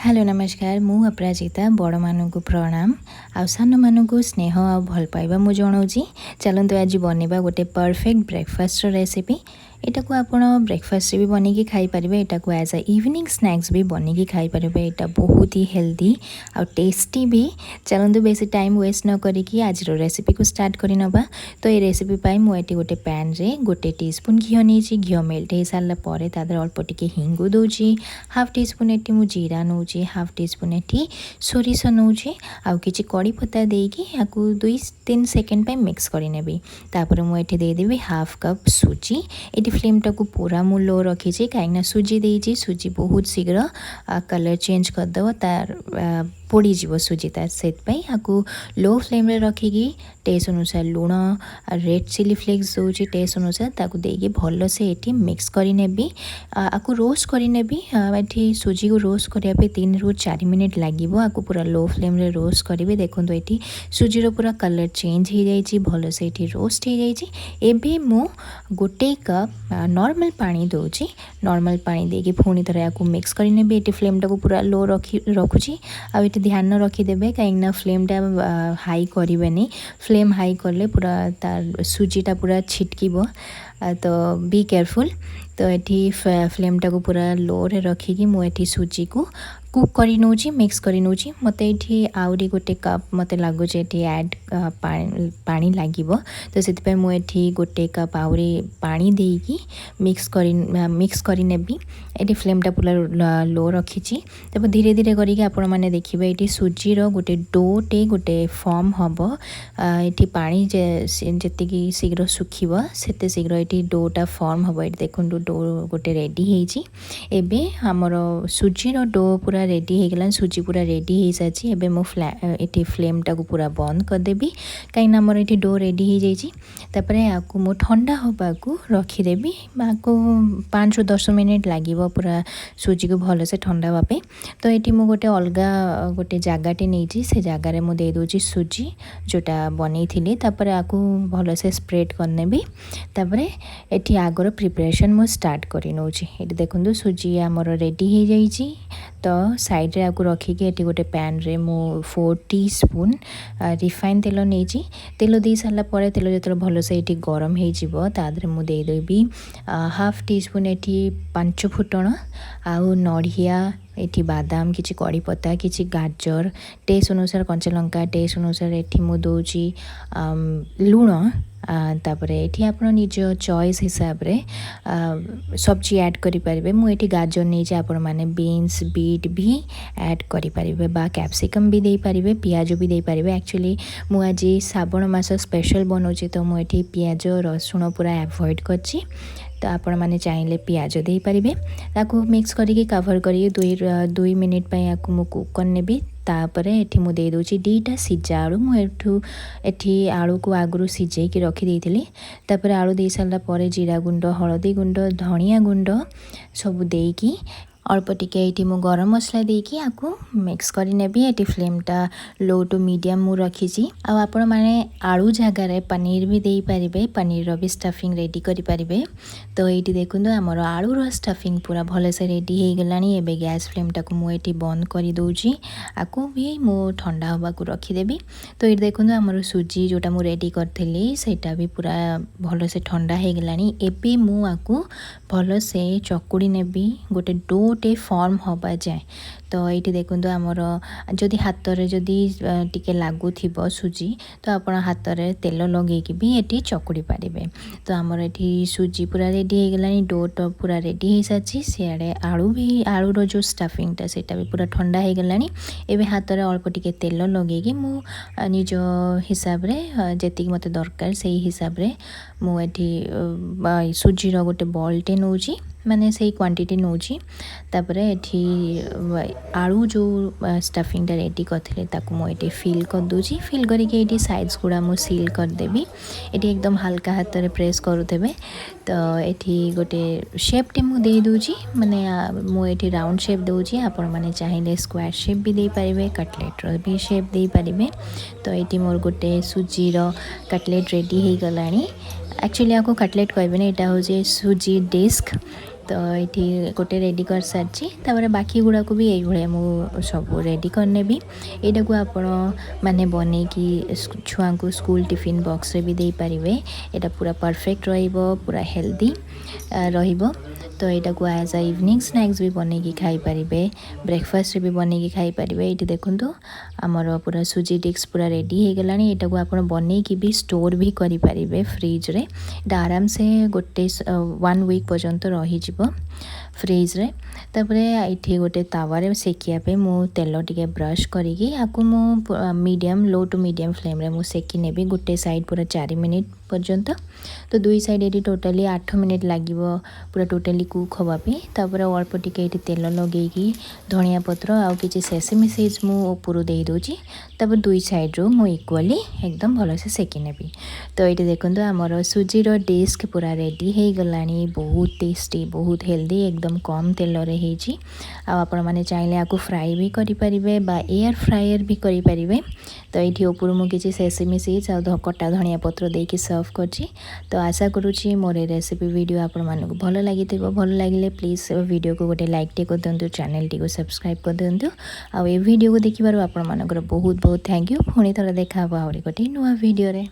Hello नमस्कार मु अपराजिता बड़ मानू प्रणाम आउ सान मानू स्नेह आ भल पाइबा मु जनाऊँगी। चलते आज बनवा गोटे परफेक्ट ब्रेकफास्ट रेसिपी। यहाँ को आप ब्रेकफास्ट भी बनैकी खाईपर यहाँ को एज अ इवनिंग स्नैक्स भी बनैकी खाईपर। यहाँ बहुत ही हेल्दी आ टेस्टी भी। चलते बेसी टाइम वेस्ट न करी आज रेसिपी को स्टार्ट कर नवा। तो ये रेसिपी मुझे गोटे पैन रे गोटे टीस्पून घी नहीं घी मेल्ट हो सारापर तादर अल्प टिके Hingu दूची half tea spoon eighty मु जीरा नौ हाफ टी स्पून एटी सोरिष नौ आउ कि कड़ी पत्ता देकी या 2-3 सेकेंड पे मिक्स करनेबी। तापर मुझे देदेवी हाफ कप सुजी। ये फ्लेम टाक पूरा मु लो रखी कहीं सुजी देजी सुजी बहुत शीघ्र कलर चेंज करदेव तार पोड़ी जीव सुजी तार से लो फ्लेम रे रखिकी टेस्ट अनुसार लुण रेड चिली फ्लेक्स दूसरी टेस्ट अनुसार ताकू देकी भल से ये मिक्स करनेबी। आपको रोस्ट करनेबी ये सुजी को रोस्ट करने 3 ରୁ 4 मिनिट लगे। आपको पूरा लो फ्लेम रे रोस्ट करेंगे। देखो ये सुजीर पूरा कलर चेंज हो जाए भल से ये रोस्ट हो जाए। मु गोटे कप नॉर्मल पानी दूची नॉर्मल पानी देकी पुणी थर या मिक्स करने ये फ्लेम टाक पूरा लो रखुची। आ ध्यान रखीदे कहीं फ्लेम टा हाई करें फ्लेम हाई कले पूरा तार सुजीटा पूरा छिटकीब। तो बी केयरफुल। तो ये फ्लेम टाक पूरा लो रे रखिकी मुझे सुजी को कुक करी नौची मिक्स करी नौची। मते ये आउरी गोटे कप मते लगुच ये ऐड पानी लागिबो। तो से मुझे गोटे कप आउरी पानी देकी मिक्स करी नेबी। ये फ्लेम टा पूरा लो रखी। तब धीरे धीरे करके आपण माने देखिबे ये सुजीर गोटे डोटे गोटे फॉर्म हम। ये पानी जी शीघ्र सुखीब सेते शीघ्र ये डोटा फॉर्म हम। ये देखो डो गोटे रेडी होइछि। एबे हमर सुजीर डो पूरा रेडी हो गला सुजी पूरा रेडी हो सारी। एबे मो ये फ्लेम टाक पूरा बंद करदेवी कहीं आमर ये डो रेडी हो जाइए। तापर आपको मु ठंडा होगा रखीदेवी आपको 5 ରୁ 10 मिनिट लगे पूरा सुजी को भल से ठंडा हाँपे। तो ये मुझे गोटे अलग गोटे जगटे नहीं से जगार मुझे दूसरी सुजी जोटा बनई थी। तापर आपको भल से स्प्रेड करनेबी। तापर ये आगर प्रिपरेशन मु स्टार्ट कर नौची। ये देखो सुजी आमर रेडी हो जाइए। तो साइड रे आपको रखिकी ये गोटे पैन रे मु 4 टीस्पून रिफाइन तेल नहीं तेल दे सारा पर तेल जो भल से ये गरम होदेव मु देदेवी हाफ टी स्पून ये 5 फुटण आउ नड़िया ये बादाम किसी कड़ी पत्ता किसी गाजर टेस्ट अनुसार कंचा लंका टेस्ट अनुसार ये मु दूची लुण। तापर ये आप निज चॉइस हिसाब रे सब्जी ऐड करें। मुझे गाजर नहीं आपण मैंने बीन्स बीट भी ऐड करें बा कैप्सिकम भी दे पारे पियाज भी दे पारे। एक्चुअली मु आज श्रावण मास स्पेशल बनाऊँगी तो मुझे पियाज रसुण पूरा अवॉइड करची। तो आपण मैंने चाहिए पियाज दे पारे ताकू मिक्स करके कवर करी 2 मिनिट पे आपको मु कुक करनेबी। तापर ये मुझे दूसरी 2टा सीझा आलू मुझे आलू को आगु सीझे रखी थी। तापर आलू दे सारापर जीरा गुंड हलदी गुंड धनिया गुंड सब देकी अल्प टिके ये मु गरम मसला देकी आपको मिक्स करनेबी। ये फ्लेमटा लो टू मीडियम मु रखी। आपण मैंने आलू जगार पनीर भी दे पारे पनीर भी स्टफिंग रेडी करें। तो ये देखो आमर आलूर स्टफिंग पूरा भल से रेडी हो गला। एबे गैस फ्लेमटा को मुझे बंद कर दूची आपको भी मु ठंडा होगा रखीदेवी। तो ये देखो आमर सुजी जोटा मु रेडी करी सेटा भी पूरा भल से ठंडा हो गला। एबे मु आपको भल से चकुड़ी नेबी गोटे डोटे फॉर्म हवा जाए। तो ये देखो आमर जदि हाथ में जदि टिके लगुव सुजी तो आप हाथ में तेल लगे भी ये चकुड़ी पारे। तो आमर ये सुजी पूरा रेडी हो गला डोट पूरा रेडी हो सारी। सियाड़े आलू भी आलूर जो स्टफिंगटा से भी पूरा ठंडा हो गला। एवं हाथ में अल्प टिके तेल लगे मु निज हिसाब रे जी मत दरकार से हिसाब रे मुझे सुजीर गोटे बॉलटे नौची माने से क्वांटिटी नौची। तापर ये आलू जो स्टफिंगटा रेडी करथिले ताकू मुझे फिल कर दूची। फिल करके ये साइड्स गुड़ा मु सील करदेवी। ये एकदम हल्का हाथ में प्रेस करुथे। तो ये गोटे शेपटे मु दे दूची माने मुझे राउंड शेप दूची। आपण माने चाहिए स्क्वायर शेप भी दे पारे कटलेटर भी शेप दे पारे। तो ये मोर गोटे सुजीर कटलेट रेडी हो गलानी। एक्चुअली आपको कटलेट कहबे ना यहाँ हूँ सुजी डिस्क। तो तो ये गोटे रेडी कर सारी बाकी गुड़ा को भी ये मुझे सब रेडी करने भी यहाँ को आपण मैंने बन कि छुआ को स्कूल टिफिन बॉक्स रे भी दे पारिबे। यहाँ पूरा परफेक्ट रहिबो, पूरा हेल्दी रहिबो। तो यहाँ को एज अ इवनिंग स्नैक्स भी बनई खाई पारिबे, ब्रेकफास्ट भी बनई खाई पारिबे। ये देखंतु आमर पूरा सुजी डिक्स पूरा रेडी हो गलानी। यहाँ को आपण बनई भी स्टोर भी करि पारिबे फ्रिज रे। एटा आराम से गोटे 1 वीक पर्यंत रही जिवो फ्रिज रे। तापरे ये गोटे तावारे सेकिया पे मु तेल टिके ब्रश करिकी आकु मु medium low to medium flame रे मु सेकी नेबी गोटे साइड पूरा 4 मिनिट पर्यंत। तो दुई साइड ये टोटाली 8 मिनिट लागिवो पूरा टोटाली कुक हवा पे। तापरे अल्प टिके ये तेल लगेगी धनिया पत्र आउ किछि सेसमी सीड्स मु ऊपर दे दोची। तापर दुई साइड रो मु इक्वली एकदम भल से सेकी नेबी। तो ये देखंतु हमर सुजी रो डिस्क पूरा रेडी हो गलानी। बहुत टेस्टी, बहुत हेल्दी, एकदम कम तेल रे हेजी। आ आपण माने चाहिले आकु फ्राई भी करि परिबे बा एयर फ्रायर भी करि परिबे। तो ये ऊपर मु किछि सेसमी सीड्स आ कटा धनिया पत्र देकी सर्व करछि। तो आशा करूछि मोर रेसिपी वीडियो आपण मानकु भल लागिथिबो। भल लागिले प्लीज वीडियो को गोटे लाइक टे कर दियंतु, चैनल टी को सब्सक्राइब कर दियंतु। आ ए वीडियो को देखिबार आपण मानकर बहुत बहुत थैंक यू। पुणी थोड़ा देखा आहुरी गोटे नुआ वीडियो रे।